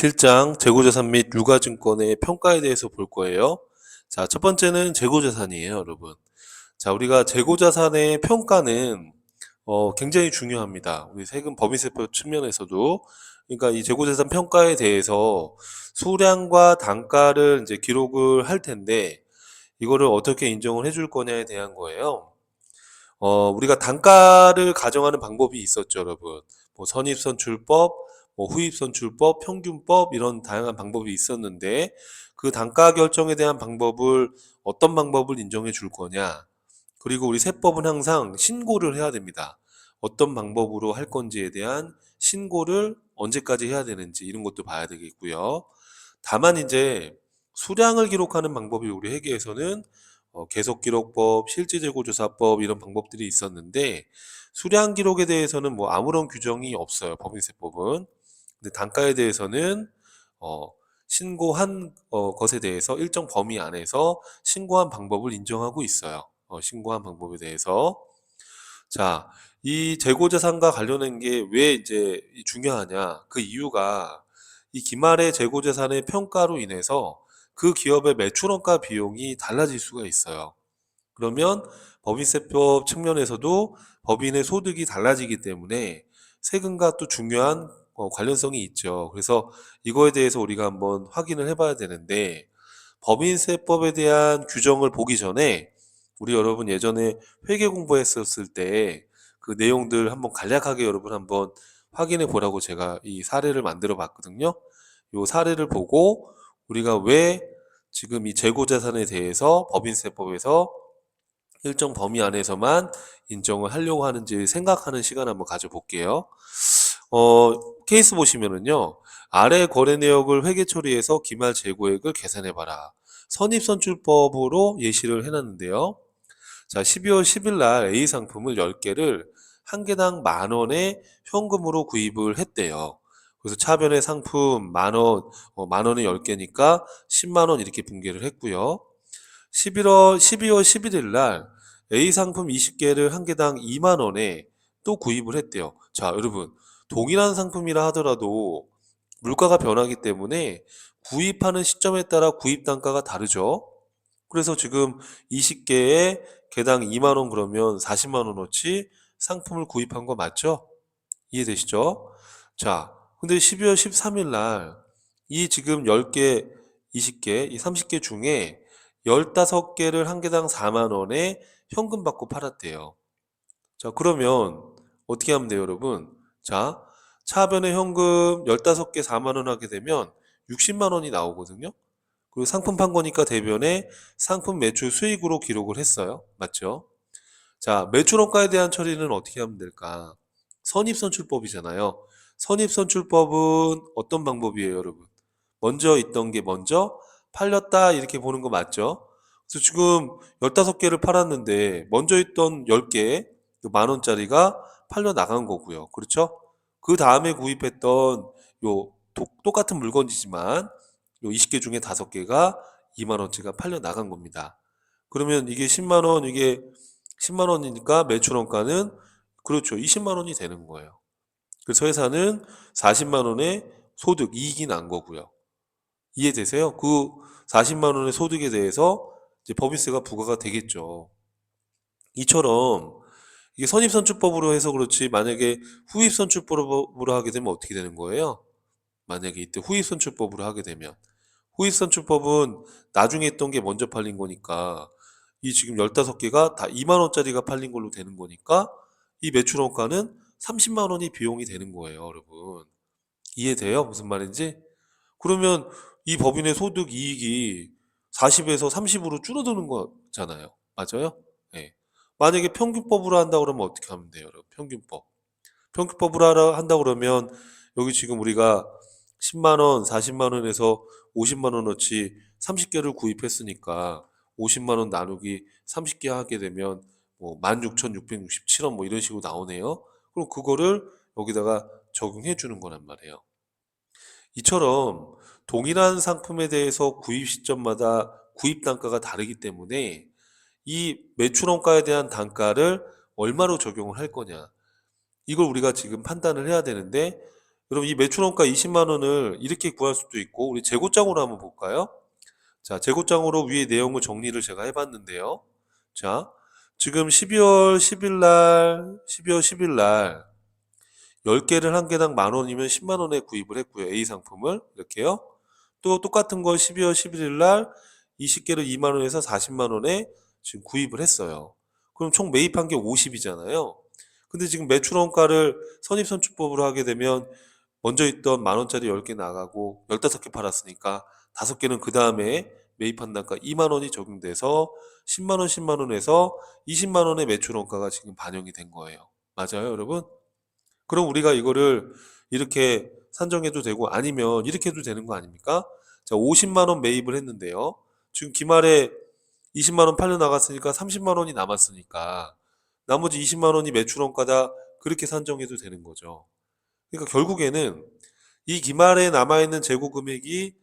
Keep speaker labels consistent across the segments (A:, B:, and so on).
A: 7장 재고자산 및 유가증권의 평가에 대해서 볼 거예요. 자, 첫 번째는 재고자산이에요, 여러분. 자, 우리가 재고자산의 평가는 굉장히 중요합니다. 우리 세금 법인세법 측면에서도. 그러니까 이 재고자산 평가에 대해서 수량과 단가를 이제 기록을 할 텐데, 이거를 어떻게 인정을 해줄 거냐에 대한 거예요. 우리가 단가를 가정하는 방법이 있었죠, 여러분. 뭐 선입선출법, 뭐 후입선출법, 평균법 이런 다양한 방법이 있었는데 그 단가 결정에 대한 방법을 어떤 방법을 인정해 줄 거냐. 그리고 우리 세법은 항상 신고를 해야 됩니다. 어떤 방법으로 할 건지에 대한 신고를 언제까지 해야 되는지 이런 것도 봐야 되겠고요. 다만 이제 수량을 기록하는 방법이 우리 회계에서는 계속기록법, 실질재고조사법 이런 방법들이 있었는데 수량 기록에 대해서는 뭐 아무런 규정이 없어요. 법인세법은. 근데 단가에 대해서는 어, 신고한 것에 대해서 일정 범위 안에서 신고한 방법을 인정하고 있어요. 신고한 방법에 대해서. 자, 이 재고자산과 관련된 게 왜 이제 중요하냐? 그 이유가 이 기말의 재고자산의 평가로 인해서 그 기업의 매출원가 비용이 달라질 수가 있어요. 그러면 법인세법 측면에서도 법인의 소득이 달라지기 때문에 세금과 또 중요한 관련성이 있죠. 그래서 이거에 대해서 우리가 한번 확인을 해봐야 되는데 법인세법에 대한 규정을 보기 전에 우리 여러분 예전에 회계 공부했었을 때 그 내용들 한번 간략하게 여러분 한번 확인해 보라고 제가 이 사례를 만들어 봤거든요. 이 사례를 보고 우리가 왜 지금 이 재고자산에 대해서 법인세법에서 일정 범위 안에서만 인정을 하려고 하는지 생각하는 시간 한번 가져볼게요. 케이스 보시면은요. 아래 거래 내역을 회계 처리해서 기말 재고액을 계산해봐라. 선입선출법으로 예시를 해놨는데요. 자, 12월 10일 날 A 상품을 10개를 한 개당 10,000원에 현금으로 구입을 했대요. 그래서 차변의 상품 만원, 만원에 10개니까 10만원 이렇게 분괴를 했고요. 12월 11일 날 A 상품 20개를 한 개당 2만 원에 또 구입을 했대요. 자, 여러분, 동일한 상품이라 하더라도 물가가 변하기 때문에 구입하는 시점에 따라 구입 단가가 다르죠. 그래서 지금 20개에 개당 2만 원 그러면 40만 원어치 상품을 구입한 거 맞죠? 이해되시죠? 자, 근데 12월 13일 날 이 지금 10개, 20개, 이 30개 중에 15개를 한 개당 4만 원에 현금 받고 팔았대요. 자, 그러면 어떻게 하면 돼요, 여러분? 자, 차변에 현금 15개 4만 원 하게 되면 60만 원이 나오거든요. 그리고 상품 판 거니까 대변에 상품 매출 수익으로 기록을 했어요. 맞죠? 자, 매출원가에 대한 처리는 어떻게 하면 될까? 선입선출법이잖아요. 선입선출법은 어떤 방법이에요, 여러분? 먼저 있던 게 먼저 팔렸다 이렇게 보는 거 맞죠? 그래서 지금 15개를 팔았는데 먼저 있던 10개, 만 원짜리가 팔려 나간 거고요. 그렇죠? 그 다음에 구입했던 요 똑같은 물건이지만 요 20개 중에 5개가 2만 원치가 팔려 나간 겁니다. 그러면 이게 10만 원, 이게 10만 원이니까 매출원가는 그렇죠. 20만 원이 되는 거예요. 그래서 회사는 40만 원의 소득, 이익이 난 거고요. 이해되세요? 그 40만 원의 소득에 대해서 이제 법인세가 부과가 되겠죠. 이처럼 이게 선입선출법으로 해서 그렇지 만약에 후입선출법으로 하게 되면 어떻게 되는 거예요? 만약에 이때 후입선출법으로 하게 되면 후입선출법은 나중에 했던 게 먼저 팔린 거니까 이 지금 15개가 다 2만 원짜리가 팔린 걸로 되는 거니까 이 매출원가는 30만 원이 비용이 되는 거예요, 여러분. 이해돼요? 무슨 말인지? 그러면 이 법인의 소득 이익이 40에서 30으로 줄어드는 거잖아요. 맞아요? 네. 만약에 평균법으로 한다 그러면 어떻게 하면 돼요, 여러분? 평균법. 평균법으로 한다 그러면 여기 지금 우리가 10만 원, 40만 원에서 50만 원어치 30개를 구입했으니까 50만 원 나누기 30개 하게 되면 뭐 16,667원 뭐 이런 식으로 나오네요. 그럼 그거를 여기다가 적용해 주는 거란 말이에요. 이처럼 동일한 상품에 대해서 구입 시점마다 구입 단가가 다르기 때문에 이 매출원가에 대한 단가를 얼마로 적용을 할 거냐. 이걸 우리가 지금 판단을 해야 되는데 여러분 이 매출원가 20만 원을 이렇게 구할 수도 있고 우리 재고장으로 한번 볼까요? 자, 재고장으로 위에 내용을 정리를 제가 해봤는데요. 자, 지금 12월 10일 날 10개를 한 개당 만 원이면 10만 원에 구입을 했고요. A 상품을 이렇게요. 또 똑같은 거 12월 11일 날 20개를 2만 원에서 40만 원에 지금 구입을 했어요. 그럼 총 매입한 게 50이잖아요. 근데 지금 매출원가를 선입선출법으로 하게 되면 먼저 있던 만 원짜리 10개 나가고 15개 팔았으니까 5개는 그 다음에 매입한 단가 2만 원이 적용돼서 10만 원, 10만 원에서 20만 원의 매출원가가 지금 반영이 된 거예요. 맞아요, 여러분? 그럼 우리가 이거를 이렇게 산정해도 되고 아니면 이렇게 해도 되는 거 아닙니까? 자, 50만 원 매입을 했는데요. 지금 기말에 20만 원 팔려 나갔으니까 30만 원이 남았으니까 나머지 20만 원이 매출원가다 그렇게 산정해도 되는 거죠. 그러니까 결국에는 이 기말에 남아있는 재고 금액이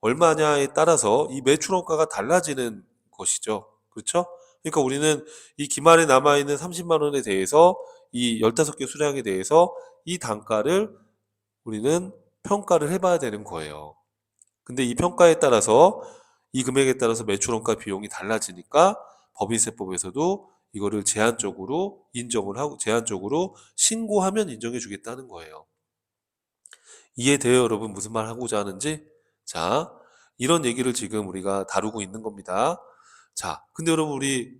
A: 얼마냐에 따라서 이 매출원가가 달라지는 것이죠. 그렇죠? 그러니까 우리는 이 기말에 남아있는 30만 원에 대해서 이 15개 수량에 대해서 이 단가를 우리는 평가를 해봐야 되는 거예요. 근데 이 평가에 따라서 이 금액에 따라서 매출원가 비용이 달라지니까 법인세법에서도 이거를 제한적으로 인정을 하고 제한적으로 신고하면 인정해 주겠다는 거예요. 이해돼요, 여러분? 무슨 말 하고자 하는지? 자, 이런 얘기를 지금 우리가 다루고 있는 겁니다. 자, 근데 여러분 우리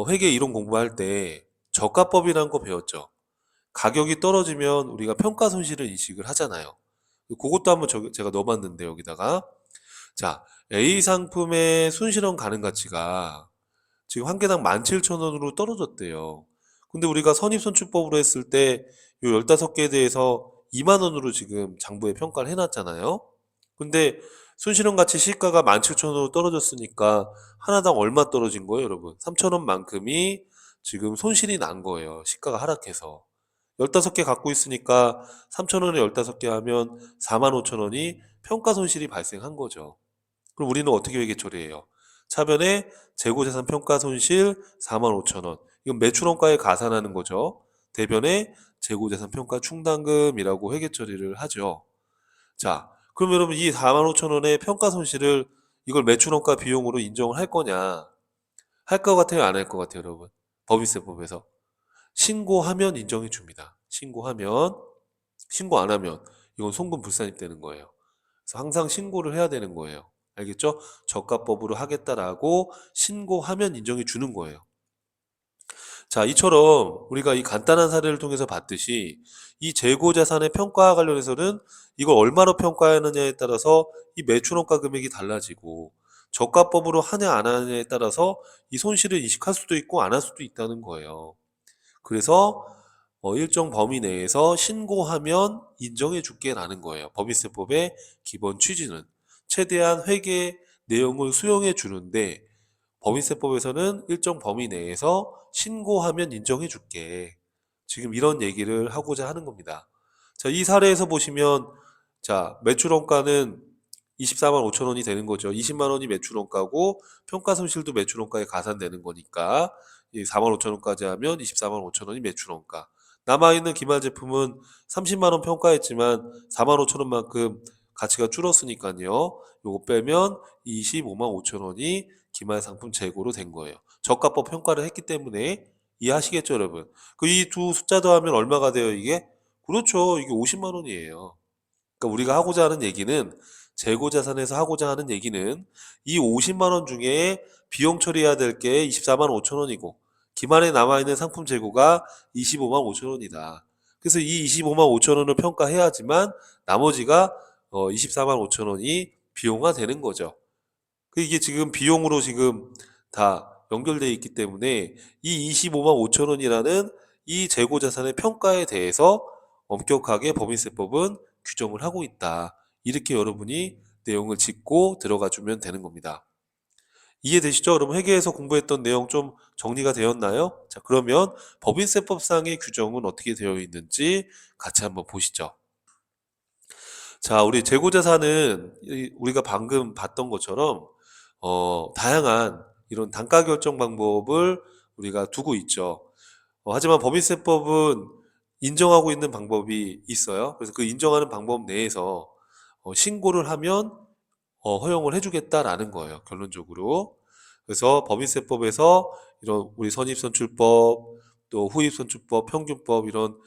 A: 회계 이론 공부할 때 저가법이라는 거 배웠죠? 가격이 떨어지면 우리가 평가 손실을 인식을 하잖아요. 그것도 한번 제가 넣어봤는데 여기다가 자, A 상품의 순실현 가능 가치가 지금 한 개당 17,000원으로 떨어졌대요. 근데 우리가 선입선출법으로 했을 때 요 15개에 대해서 2만 원으로 지금 장부에 평가를 해놨잖아요. 근데 순실현 가치 시가가 17,000원으로 떨어졌으니까 하나당 얼마 떨어진 거예요, 여러분? 3,000원만큼이 지금 손실이 난 거예요. 시가가 하락해서. 15개 갖고 있으니까 3,000원에 15개 하면 45,000원이 평가 손실이 발생한 거죠. 그럼 우리는 어떻게 회계 처리해요? 차변에 재고자산 평가 손실 45,000원. 이건 매출원가에 가산하는 거죠. 대변에 재고자산 평가 충당금이라고 회계 처리를 하죠. 자, 그럼 여러분 이 45,000원의 평가 손실을 이걸 매출원가 비용으로 인정을 할 거냐? 할 것 같아요? 안 할 것 같아요, 여러분? 법인세법에서. 신고하면 인정해 줍니다. 신고하면, 신고 안 하면 이건 송금 불산입되는 거예요. 그래서 항상 신고를 해야 되는 거예요. 알겠죠? 저가법으로 하겠다라고 신고하면 인정해 주는 거예요. 자, 이처럼 우리가 이 간단한 사례를 통해서 봤듯이 이 재고자산의 평가와 관련해서는 이걸 얼마로 평가하느냐에 따라서 이 매출원가 금액이 달라지고 저가법으로 하냐 안 하냐에 따라서 이 손실을 인식할 수도 있고 안 할 수도 있다는 거예요. 그래서 일정 범위 내에서 신고하면 인정해 줄게라는 거예요. 법인세법의 기본 취지는 최대한 회계 내용을 수용해 주는데 법인세법에서는 일정 범위 내에서 신고하면 인정해 줄게. 지금 이런 얘기를 하고자 하는 겁니다. 자, 이 사례에서 보시면 자, 매출원가는 24만 5천 원이 되는 거죠. 20만 원이 매출원가고 평가 손실도 매출원가에 가산되는 거니까 이 4만 5천 원까지 하면 24만 5천 원이 매출원가. 남아있는 기말 제품은 30만 원 평가했지만 4만 5천 원만큼 가치가 줄었으니까요. 요거 빼면 25만 5천 원이 기말 상품 재고로 된 거예요. 저가법 평가를 했기 때문에 이해하시겠죠, 여러분? 그 이 두 숫자 더하면 얼마가 돼요, 이게? 그렇죠. 이게 50만 원이에요. 그러니까 우리가 하고자 하는 얘기는 재고 자산에서 하고자 하는 얘기는 이 50만 원 중에 비용 처리해야 될 게 24만 5천 원이고 기말에 남아 있는 상품 재고가 25만 5천 원이다. 그래서 이 25만 5천 원을 평가해야지만 나머지가 24만 5천 원이 비용화 되는 거죠. 이게 지금 비용으로 지금 다 연결되어 있기 때문에 이 25만 5천 원이라는 이 재고 자산의 평가에 대해서 엄격하게 법인세법은 규정을 하고 있다. 이렇게 여러분이 내용을 짚고 들어가 주면 되는 겁니다. 이해되시죠? 여러분 회계에서 공부했던 내용 좀 정리가 되었나요? 자, 그러면 법인세법상의 규정은 어떻게 되어 있는지 같이 한번 보시죠. 자, 우리 재고자산은 우리가 방금 봤던 것처럼 다양한 이런 단가 결정 방법을 우리가 두고 있죠. 하지만 법인세법은 인정하고 있는 방법이 있어요. 그래서 그 인정하는 방법 내에서 신고를 하면 허용을 해주겠다라는 거예요. 결론적으로. 그래서 법인세법에서 이런 우리 선입선출법, 또 후입선출법, 평균법 이런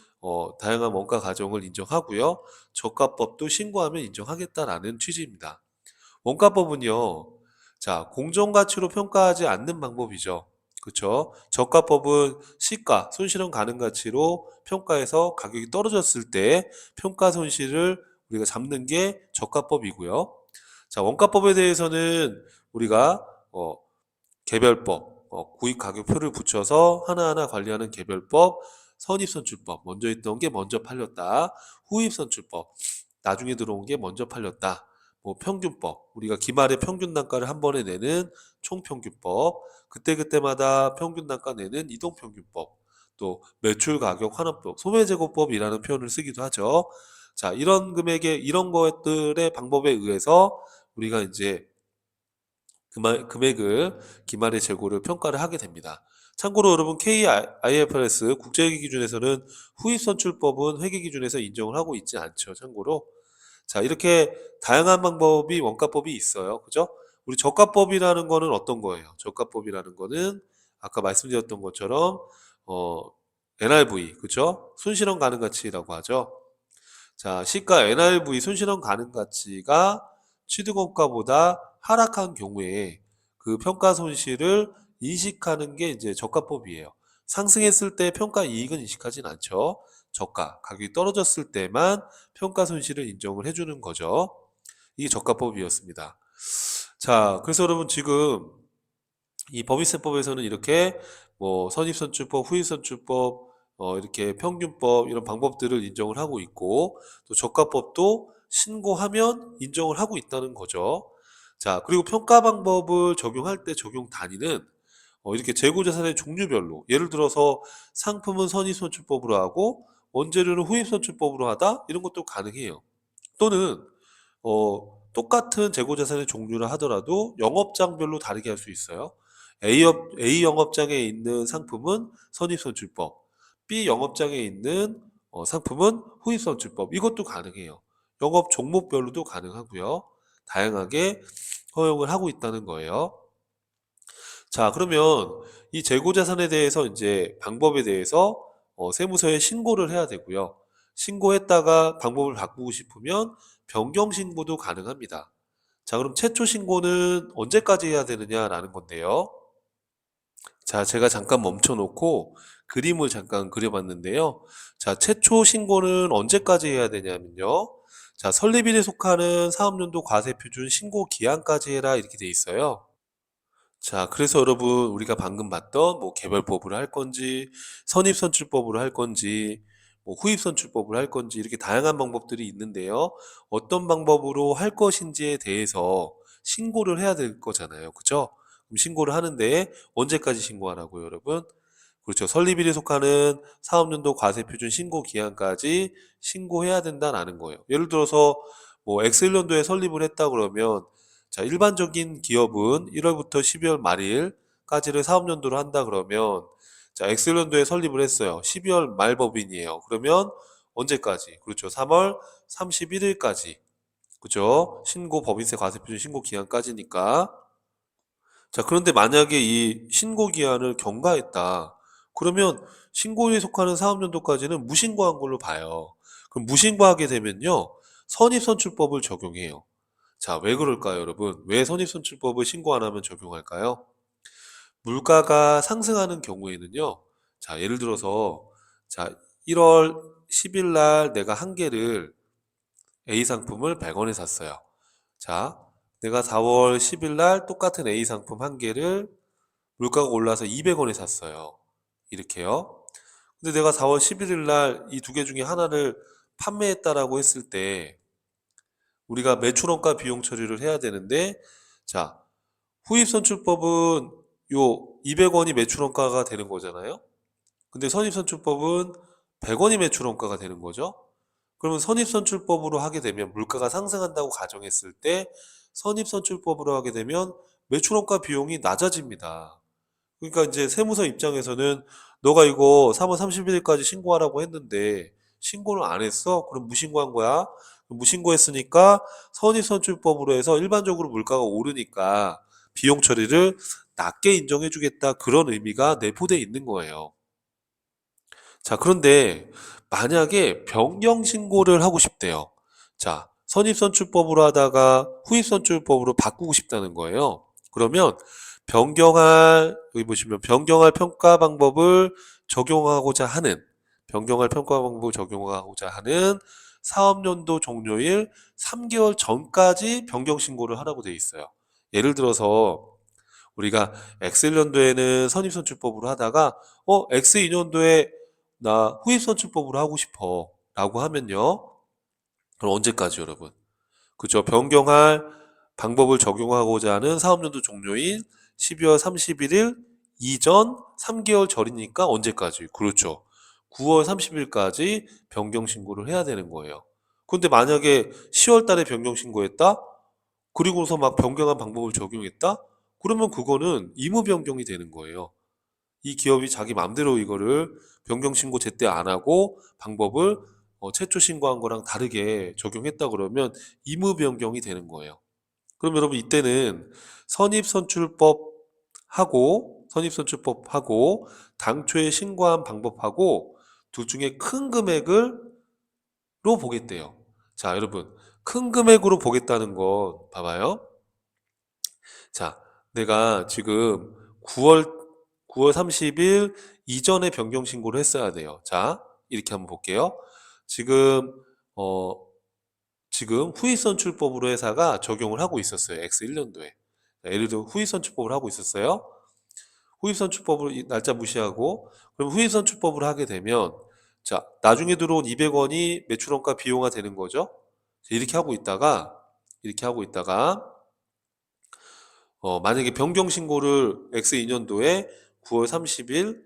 A: 다양한 원가 가정을 인정하고요. 저가법도 신고하면 인정하겠다라는 취지입니다. 원가법은요. 자, 공정가치로 평가하지 않는 방법이죠. 그렇죠? 저가법은 시가, 손실은 가능 가치로 평가해서 가격이 떨어졌을 때 평가 손실을 우리가 잡는 게 저가법이고요. 자, 원가법에 대해서는 우리가 개별법, 구입 가격표를 붙여서 하나하나 관리하는 개별법, 선입선출법, 먼저 있던 게 먼저 팔렸다. 후입선출법, 나중에 들어온 게 먼저 팔렸다. 뭐 평균법, 우리가 기말에 평균 단가를 한 번에 내는 총평균법, 그때그때마다 평균 단가 내는 이동평균법, 또 매출 가격 환원법, 소매제고법이라는 표현을 쓰기도 하죠. 자, 이런 이런 것들의 방법에 의해서 우리가 이제 금액을 기말의 재고를 평가를 하게 됩니다. 참고로 여러분 KIFRS 국제회계 기준에서는 후입선출법은 회계 기준에서 인정을 하고 있지 않죠. 참고로. 자, 이렇게 다양한 방법이 원가법이 있어요. 그죠? 우리 저가법이라는 거는 어떤 거예요? 저가법이라는 거는 아까 말씀드렸던 것처럼 어, NRV, 그죠? 순실현 가능 가치라고 하죠. 자, 시가 NRV 순실현 가능 가치가 취득원가보다 하락한 경우에 그 평가 손실을 인식하는 게 이제 저가법이에요. 상승했을 때 평가 이익은 인식하진 않죠. 저가, 가격이 떨어졌을 때만 평가 손실을 인정을 해주는 거죠. 이게 저가법이었습니다. 자, 그래서 여러분 지금 이 법인세법에서는 이렇게 뭐 선입선출법, 후입선출법, 이렇게 평균법 이런 방법들을 인정을 하고 있고 또 저가법도 신고하면 인정을 하고 있다는 거죠. 자, 그리고 평가 방법을 적용할 때 적용 단위는 이렇게 재고자산의 종류별로 예를 들어서 상품은 선입선출법으로 하고 원재료는 후입선출법으로 하다 이런 것도 가능해요. 또는 똑같은 재고자산의 종류라 하더라도 영업장별로 다르게 할 수 있어요. A 영업장에 있는 상품은 선입선출법, B 영업장에 있는 상품은 후입선출법. 이것도 가능해요. 영업 종목별로도 가능하고요. 다양하게 허용을 하고 있다는 거예요. 자, 그러면 이 재고자산에 대해서 이제 방법에 대해서 세무서에 신고를 해야 되고요. 신고했다가 방법을 바꾸고 싶으면 변경 신고도 가능합니다. 자, 그럼 최초 신고는 언제까지 해야 되느냐라는 건데요. 자, 제가 잠깐 멈춰 놓고 그림을 잠깐 그려봤는데요. 자, 최초 신고는 언제까지 해야 되냐면요. 자, 설립일에 속하는 사업연도 과세표준 신고 기한까지 해라 이렇게 돼 있어요. 자, 그래서 여러분 우리가 방금 봤던 뭐 개별법으로 할 건지 선입선출법으로 할 건지 뭐 후입선출법으로 할 건지 이렇게 다양한 방법들이 있는데요. 어떤 방법으로 할 것인지에 대해서 신고를 해야 될 거잖아요. 그죠? 그럼 신고를 하는데 언제까지 신고하라고요, 여러분? 그렇죠. 설립일에 속하는 사업연도 과세표준 신고 기한까지 신고해야 된다는 거예요. 예를 들어서 뭐 엑셀연도에 설립을 했다 그러면 자, 일반적인 기업은 1월부터 12월 말일까지를 사업연도로 한다 그러면 자, 엑셀연도에 설립을 했어요. 12월 말 법인이에요. 그러면 언제까지? 그렇죠. 3월 31일까지. 그죠? 신고 법인세 과세표준 신고 기한까지니까. 자, 그런데 만약에 이 신고 기한을 경과했다. 그러면 신고에 속하는 사업연도까지는 무신고한 걸로 봐요. 그럼 무신고하게 되면요. 선입선출법을 적용해요. 자, 왜 그럴까요, 여러분? 왜 선입선출법을 신고 안 하면 적용할까요? 물가가 상승하는 경우에는요. 자, 예를 들어서 자, 1월 10일 날 내가 한 개를 A 상품을 100원에 샀어요. 자, 내가 4월 10일 날 똑같은 A 상품 한 개를 물가가 올라서 200원에 샀어요. 이렇게요. 근데 내가 4월 11일 날 이 두 개 중에 하나를 판매했다라고 했을 때 우리가 매출원가 비용 처리를 해야 되는데 자, 후입선출법은 요 200원이 매출원가가 되는 거잖아요. 근데 선입선출법은 100원이 매출원가가 되는 거죠. 그러면 선입선출법으로 하게 되면 물가가 상승한다고 가정했을 때 선입선출법으로 하게 되면 매출원가 비용이 낮아집니다. 그러니까 이제 세무서 입장에서는 너가 이거 3월 30일까지 신고하라고 했는데 신고를 안 했어? 그럼 무신고한 거야. 무신고했으니까 선입선출법으로 해서 일반적으로 물가가 오르니까 비용 처리를 낮게 인정해주겠다. 그런 의미가 내포돼 있는 거예요. 자, 그런데 만약에 변경 신고를 하고 싶대요. 자, 선입선출법으로 하다가 후입선출법으로 바꾸고 싶다는 거예요. 그러면 여기 보시면 변경할 평가 방법을 적용하고자 하는, 변경할 평가 방법을 적용하고자 하는 사업연도 종료일 3개월 전까지 변경 신고를 하라고 돼 있어요. 예를 들어서 우리가 X년도에는 선입선출법으로 하다가 X2년도에 나 후입선출법으로 하고 싶어 라고 하면요. 그럼 언제까지 여러분? 그죠? 변경할 방법을 적용하고자 하는 사업연도 종료인 12월 31일 이전 3개월 전이니까 언제까지? 그렇죠. 9월 30일까지 변경 신고를 해야 되는 거예요. 근데 만약에 10월 달에 변경 신고했다? 그리고서 막 변경한 방법을 적용했다? 그러면 그거는 의무 변경이 되는 거예요. 이 기업이 자기 맘대로 이거를 변경 신고 제때 안 하고 방법을 최초 신고한 거랑 다르게 적용했다 그러면 의무 변경이 되는 거예요. 그럼 여러분 이때는 선입선출법하고 당초에 신고한 방법하고 둘 중에 큰 금액으로 보겠대요. 자, 여러분 큰 금액으로 보겠다는 건 봐봐요. 자, 내가 지금 9월 30일 이전에 변경 신고를 했어야 돼요. 자, 이렇게 한번 볼게요. 지금, 어, 지금 후입선출법으로 회사가 적용을 하고 있었어요. X1년도에. 예를 들어 후입선출법을 하고 있었어요. 후입선출법을 날짜 무시하고, 그럼 후입선출법을 하게 되면, 자, 나중에 들어온 200원이 매출원가 비용화 되는 거죠. 이렇게 하고 있다가, 만약에 변경 신고를 X2년도에 9월 30일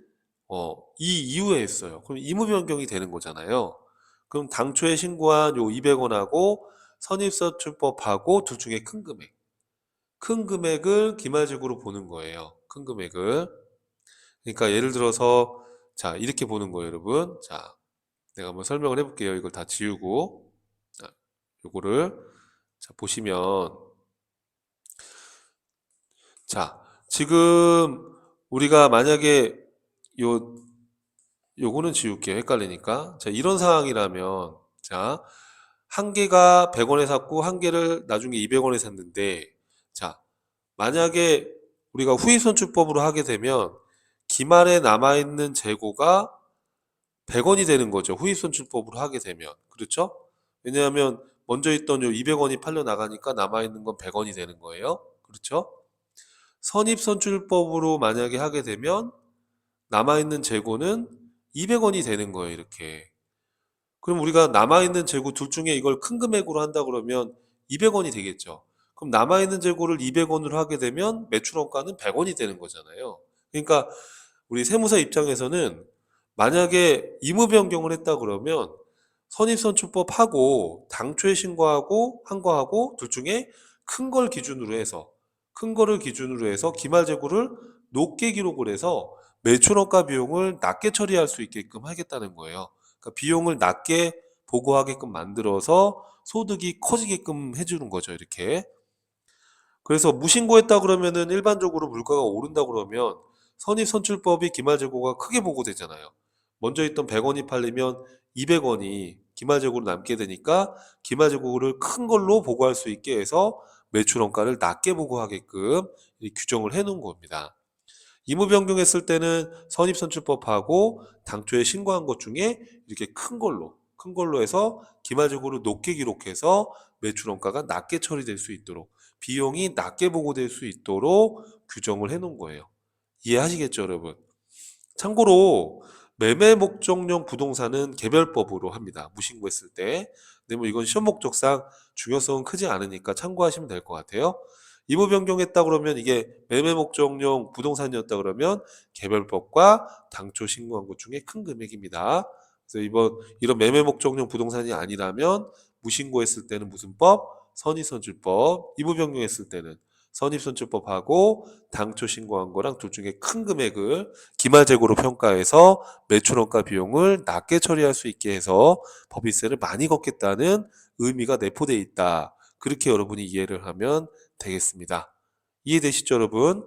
A: 이 이후에 했어요. 그럼 의무 변경이 되는 거잖아요. 그럼 당초에 신고한 요 200원하고 선입선출법하고 둘 중에 큰 금액을 기말직으로 보는 거예요. 큰 금액을. 그러니까 예를 들어서 자, 이렇게 보는 거예요, 여러분. 자, 내가 한번 설명을 해볼게요. 이걸 다 지우고. 자, 요거를 자, 보시면 자, 지금 우리가 만약에 요 요거는 지울게요. 헷갈리니까. 자, 이런 상황이라면 자, 한 개가 100원에 샀고 한 개를 나중에 200원에 샀는데 자, 만약에 우리가 후입선출법으로 하게 되면 기말에 남아있는 재고가 100원이 되는 거죠. 후입선출법으로 하게 되면. 그렇죠? 왜냐하면 먼저 있던 요 200원이 팔려 나가니까 남아있는 건 100원이 되는 거예요. 그렇죠? 선입선출법으로 만약에 하게 되면 남아있는 재고는 200원이 되는 거예요, 이렇게. 그럼 우리가 남아있는 재고 둘 중에 이걸 큰 금액으로 한다 그러면 200원이 되겠죠. 그럼 남아있는 재고를 200원으로 하게 되면 매출원가는 100원이 되는 거잖아요. 그러니까 우리 세무사 입장에서는 만약에 의무 변경을 했다 그러면 선입선출법하고 당초에 신고하고 한 거하고 둘 중에 큰 거를 기준으로 해서 기말 재고를 높게 기록을 해서 매출원가 비용을 낮게 처리할 수 있게끔 하겠다는 거예요. 그러니까 비용을 낮게 보고하게끔 만들어서 소득이 커지게끔 해주는 거죠, 이렇게. 그래서 무신고했다 그러면은 일반적으로 물가가 오른다 그러면 선입선출법이 기말재고가 크게 보고되잖아요. 먼저 있던 100원이 팔리면 200원이 기말재고로 남게 되니까 기말재고를 큰 걸로 보고할 수 있게 해서 매출원가를 낮게 보고하게끔 규정을 해 놓은 겁니다. 의무 변경했을 때는 선입선출법하고 당초에 신고한 것 중에 이렇게 큰 걸로 해서 기말재고를 높게 기록해서 매출원가가 낮게 처리될 수 있도록 비용이 낮게 보고될 수 있도록 규정을 해 놓은 거예요. 이해하시겠죠, 여러분? 참고로 매매 목적용 부동산은 개별법으로 합니다. 무신고했을 때. 근데 뭐 이건 시험 목적상 중요성은 크지 않으니까 참고하시면 될 것 같아요. 의무 변경했다 그러면 이게 매매 목적용 부동산이었다 그러면 개별법과 당초 신고한 것 중에 큰 금액입니다. 그래서 이런 매매 목적용 부동산이 아니라면 무신고했을 때는 무슨 법? 선의선출법. 의무 변경했을 때는 선입선출법하고 당초 신고한 거랑 둘 중에 큰 금액을 기말재고로 평가해서 매출원가 비용을 낮게 처리할 수 있게 해서 법인세를 많이 걷겠다는 의미가 내포되어 있다. 그렇게 여러분이 이해를 하면 되겠습니다. 이해되시죠, 여러분?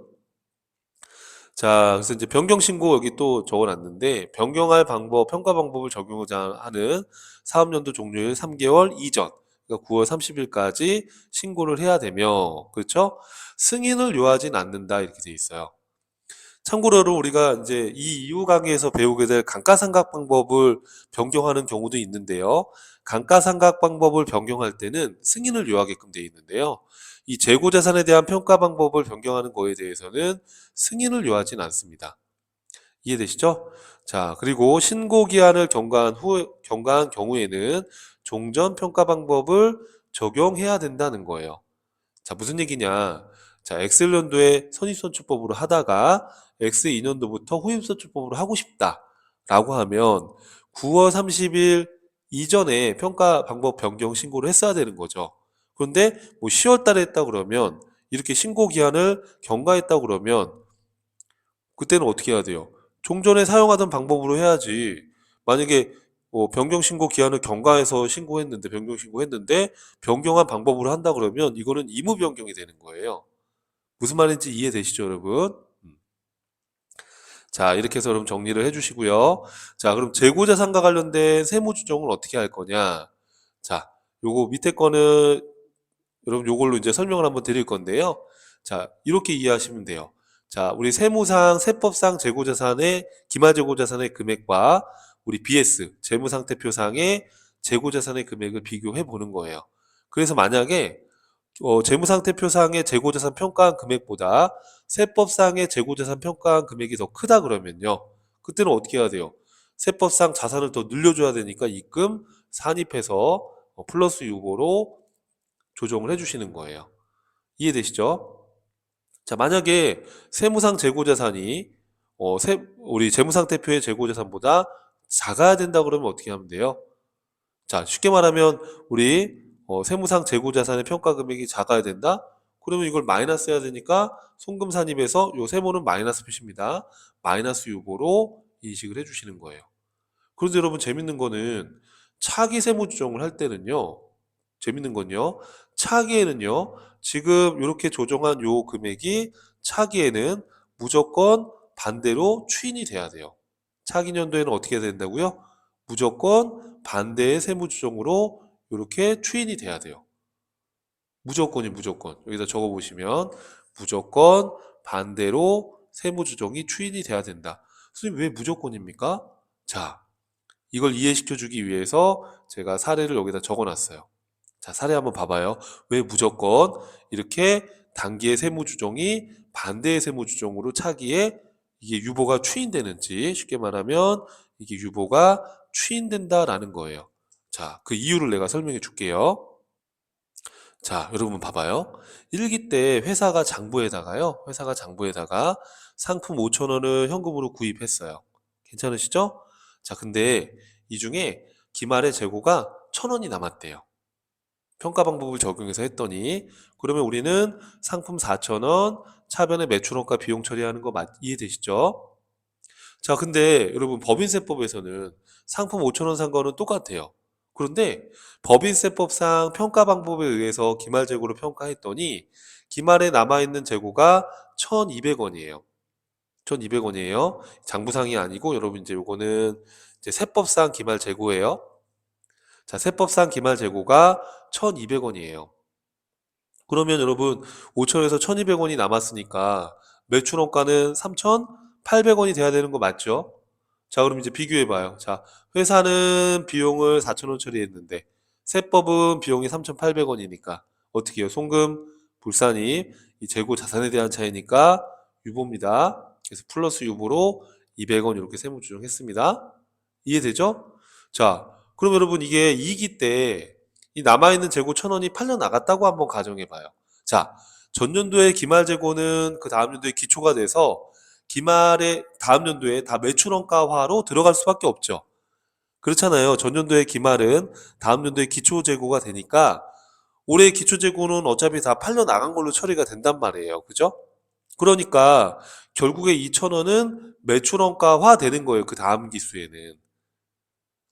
A: 자, 그래서 이제 변경 신고 여기 또 적어놨는데 변경할 방법, 평가 방법을 적용하는 사업연도 종료일 3개월 이전, 그러니까 9월 30일까지 신고를 해야 되며, 그렇죠? 승인을 요하진 않는다 이렇게 돼 있어요. 참고로 우리가 이제 이 이후 강의에서 배우게 될 감가상각 방법을 변경하는 경우도 있는데요. 감가상각 방법을 변경할 때는 승인을 요하게끔 되어 있는데요. 이 재고자산에 대한 평가 방법을 변경하는 거에 대해서는 승인을 요하진 않습니다. 이해되시죠? 자, 그리고 신고 기한을 경과한 경우에는 종전 평가 방법을 적용해야 된다는 거예요. 자, 무슨 얘기냐? 자, X년도에 선입선출법으로 하다가 X2년도부터 후임선출법으로 하고 싶다라고 하면 9월 30일 이전에 평가 방법 변경 신고를 했어야 되는 거죠. 그런데 뭐 10월 달에 했다 그러면 이렇게 신고 기한을 경과했다 그러면 그때는 어떻게 해야 돼요? 종전에 사용하던 방법으로 해야지. 만약에 뭐 변경 신고 기한을 경과해서 신고했는데 변경 신고했는데 변경한 방법으로 한다 그러면 이거는 의무 변경이 되는 거예요. 무슨 말인지 이해되시죠, 여러분? 자, 이렇게 해서 여러분 정리를 해주시고요. 자, 그럼 재고자산과 관련된 세무 규정을 어떻게 할 거냐? 자, 요거 밑에 거는 여러분 요걸로 이제 설명을 한번 드릴 건데요. 자, 이렇게 이해하시면 돼요. 자, 우리 세무상, 세법상 재고자산의, 기말재고자산의 금액과 우리 BS, 재무상태표상의 재고자산의 금액을 비교해 보는 거예요. 그래서 만약에 재무상태표상의 재고자산 평가한 금액보다 세법상의 재고자산 평가한 금액이 더 크다 그러면요. 그때는 어떻게 해야 돼요? 세법상 자산을 더 늘려줘야 되니까 입금 산입해서 플러스 유보로 조정을 해주시는 거예요. 이해되시죠? 자, 만약에 세무상 재고자산이 우리 재무상태표의 재고자산보다 작아야 된다 그러면 어떻게 하면 돼요? 자, 쉽게 말하면 우리 세무상 재고자산의 평가 금액이 작아야 된다? 그러면 이걸 마이너스 해야 되니까 송금 산입에서 요 세모는 마이너스 표시입니다. 마이너스 유보로 인식을 해주시는 거예요. 그런데 여러분 재밌는 거는 차기 세무 조정을 할 때는요. 재밌는 건요. 차기에는요. 지금 이렇게 조정한 요 금액이 차기에는 무조건 반대로 추인이 돼야 돼요. 차기 년도에는 어떻게 해야 된다고요? 무조건 반대의 세무 조정으로 이렇게 추인이 돼야 돼요. 무조건이 무조건. 여기다 적어 보시면 무조건 반대로 세무 조정이 추인이 돼야 된다. 선생님 왜 무조건입니까? 자, 이걸 이해시켜 주기 위해서 제가 사례를 여기다 적어 놨어요. 자, 사례 한번 봐봐요. 왜 무조건 이렇게 단기의 세무조정이 반대의 세무조정으로 차기에 이게 유보가 추인되는지 쉽게 말하면 이게 유보가 추인된다라는 거예요. 자, 그 이유를 내가 설명해 줄게요. 자, 여러분 봐봐요. 일기 때 회사가 장부에다가 상품 5천 원을 현금으로 구입했어요. 괜찮으시죠? 자, 근데 이 중에 기말의 재고가 1,000원이 남았대요. 평가 방법을 적용해서 했더니 그러면 우리는 상품 4,000원, 차변의 매출원가 비용 처리하는 거 이해되시죠? 자, 근데 여러분 법인세법에서는 상품 5,000원 산 거는 똑같아요. 그런데 법인세법상 평가 방법에 의해서 기말 재고를 평가했더니 기말에 남아있는 재고가 1,200원이에요. 1,200원이에요. 장부상이 아니고 여러분 이제 요거는 이제 세법상 기말 재고예요. 자, 세법상 기말 재고가 1,200원이에요. 그러면 여러분 5천원에서 1,200원이 남았으니까 매출원가는 3,800원이 돼야 되는 거 맞죠? 자, 그럼 이제 비교해 봐요. 자, 회사는 비용을 4,000원 처리했는데 세법은 비용이 3,800원이니까 어떻게 해요? 송금, 불산입, 이 재고 자산에 대한 차이니까 유보입니다. 그래서 플러스 유보로 200원 이렇게 세무 조정했습니다. 이해되죠? 자, 그럼 여러분 이게 이익이 때 이 남아있는 재고 1,000원이 팔려 나갔다고 한번 가정해 봐요. 자, 전년도의 기말 재고는 그 다음 연도에 기초가 돼서 기말의 다음 연도에 다 매출원가화로 들어갈 수밖에 없죠. 그렇잖아요. 전년도의 기말은 다음 연도에 기초 재고가 되니까 올해 기초재고는 어차피 다 팔려 나간 걸로 처리가 된단 말이에요. 그죠? 그러니까 결국에 2,000원은 매출원가화 되는 거예요. 그 다음 기수에는.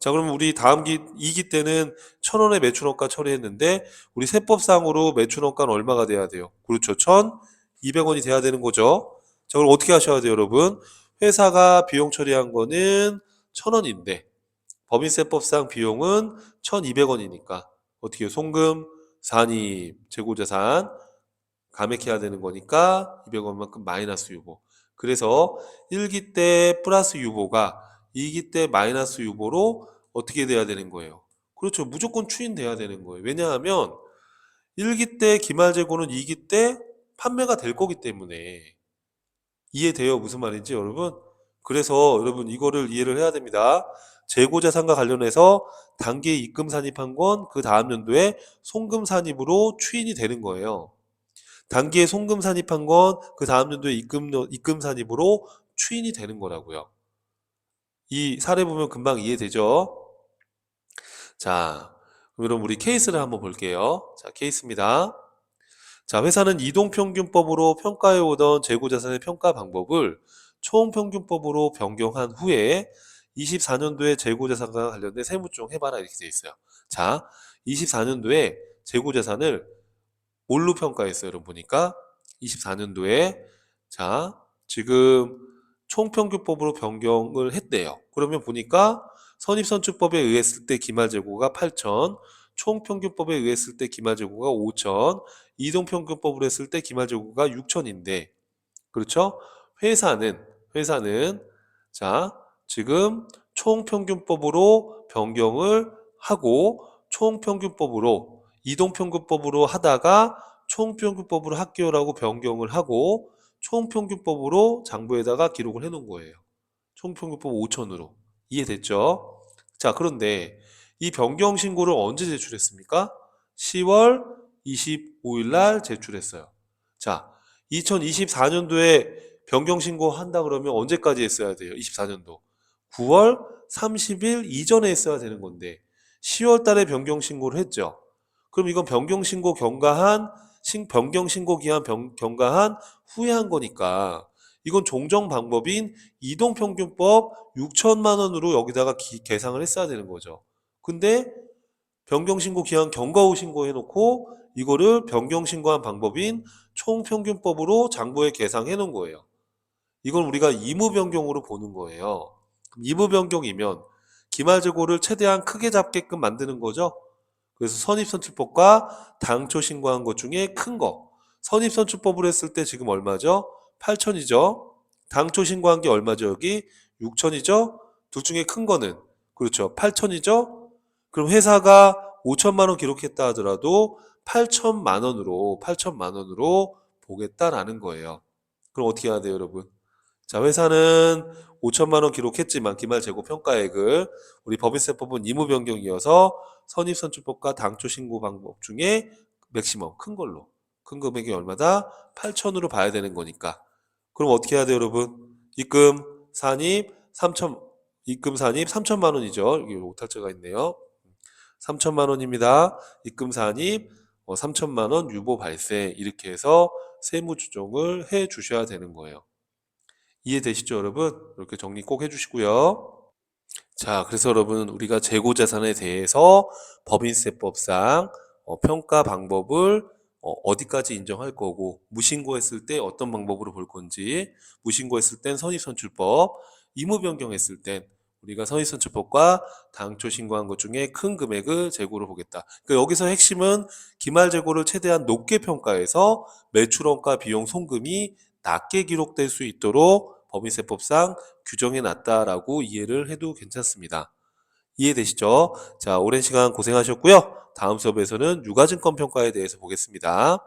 A: 자, 그러면 우리 다음 2기 때는 1,000원의 매출원가 처리했는데 우리 세법상으로 매출원가는 얼마가 돼야 돼요? 그렇죠. 1,200원이 돼야 되는 거죠. 자, 그럼 어떻게 하셔야 돼요, 여러분? 회사가 비용 처리한 거는 1,000원인데 법인세법상 비용은 1,200원이니까 어떻게 해요? 송금, 산입, 재고자산 감액해야 되는 거니까 200원만큼 마이너스 유보. 그래서 1기 때 플러스 유보가 2기 때 마이너스 유보로 어떻게 돼야 되는 거예요? 그렇죠. 무조건 추인돼야 되는 거예요. 왜냐하면 1기 때 기말재고는 2기 때 판매가 될 거기 때문에. 이해돼요? 무슨 말인지 여러분? 그래서 여러분 이거를 이해를 해야 됩니다. 재고자산과 관련해서 단기에 입금 산입한 건 그 다음 연도에 송금 산입으로 추인이 되는 거예요. 단기에 송금 산입한 건 그 다음 연도에 입금 산입으로 추인이 되는 거라고요. 이 사례 보면 금방 이해되죠? 자, 그럼 우리 케이스를 한번 볼게요. 자, 케이스입니다. 자, 회사는 이동평균법으로 평가해 오던 재고자산의 평가 방법을 총평균법으로 변경한 후에 24년도에 재고자산과 관련된 세무조정 해봐라 이렇게 돼 있어요. 자, 24년도에 재고자산을 뭘로 평가했어요? 여러분 보니까 24년도에 자 지금 총평균법으로 변경을 했대요. 그러면 보니까 선입선출법에 의했을 때 기말재고가 8천, 총평균법에 의했을 때 기말재고가 5천, 이동평균법으로 했을 때 기말재고가 6천인데 그렇죠? 회사는 자 지금 총평균법으로 변경을 하고 총평균법으로 이동평균법으로 하다가 총평균법으로 할게요라고 변경을 하고 총평균법으로 장부에다가 기록을 해 놓은 거예요. 총평균법 5천으로. 이해됐죠? 자, 그런데 이 변경 신고를 언제 제출했습니까? 10월 25일 날 제출했어요. 자, 2024년도에 변경 신고 한다 그러면 언제까지 했어야 돼요? 24년도. 9월 30일 이전에 했어야 되는 건데 10월 달에 변경 신고를 했죠. 그럼 이건 변경 신고 경과한 변경 신고 기한 경과한 후에 한 거니까 이건 종정 방법인 이동평균법 6천만 원으로 여기다가 계상을 했어야 되는 거죠. 근데 변경 신고 기한 경과 후 신고해 놓고 이거를 변경 신고한 방법인 총평균법으로 장부에 계상해 놓은 거예요. 이건 우리가 의무 변경으로 보는 거예요. 의무 변경이면 기말재고를 최대한 크게 잡게끔 만드는 거죠. 그래서 선입선출법과 당초 신고한 것 중에 큰 거. 선입선출법으로 했을 때 지금 얼마죠? 8천이죠. 당초 신고한 게 얼마죠? 여기 6천이죠. 둘 중에 큰 거는 그렇죠. 8천이죠. 그럼 회사가 5천만 원 기록했다 하더라도 8천만 원으로 보겠다라는 거예요. 그럼 어떻게 해야 돼요, 여러분? 자, 회사는 5천만 원 기록했지만 기말 재고 평가액을 우리 법인세법은 의무 변경이어서 선입선출법과 당초 신고 방법 중에 맥시멈 큰 걸로 큰 금액이 얼마다? 8천으로 봐야 되는 거니까. 그럼 어떻게 해야 돼요, 여러분? 입금 산입 3천 입금 산입 3천만 원이죠. 여기 오탈자가 있네요. 3천만 원입니다. 입금 산입 3천만 원 유보 발생 이렇게 해서 세무 조정을 해 주셔야 되는 거예요. 이해되시죠, 여러분? 이렇게 정리 꼭 해주시고요. 자, 그래서 여러분 우리가 재고자산에 대해서 법인세법상 평가 방법을 어디까지 인정할 거고 무신고했을 때 어떤 방법으로 볼 건지 무신고했을 땐 선입선출법, 의무변경했을 땐 우리가 선입선출법과 당초 신고한 것 중에 큰 금액을 재고로 보겠다. 그러니까 여기서 핵심은 기말재고를 최대한 높게 평가해서 매출원가 비용 송금이 낮게 기록될 수 있도록 법인세법상 규정해 놨다라고 이해를 해도 괜찮습니다. 이해되시죠? 자, 오랜 시간 고생하셨고요. 다음 수업에서는 유가증권 평가에 대해서 보겠습니다.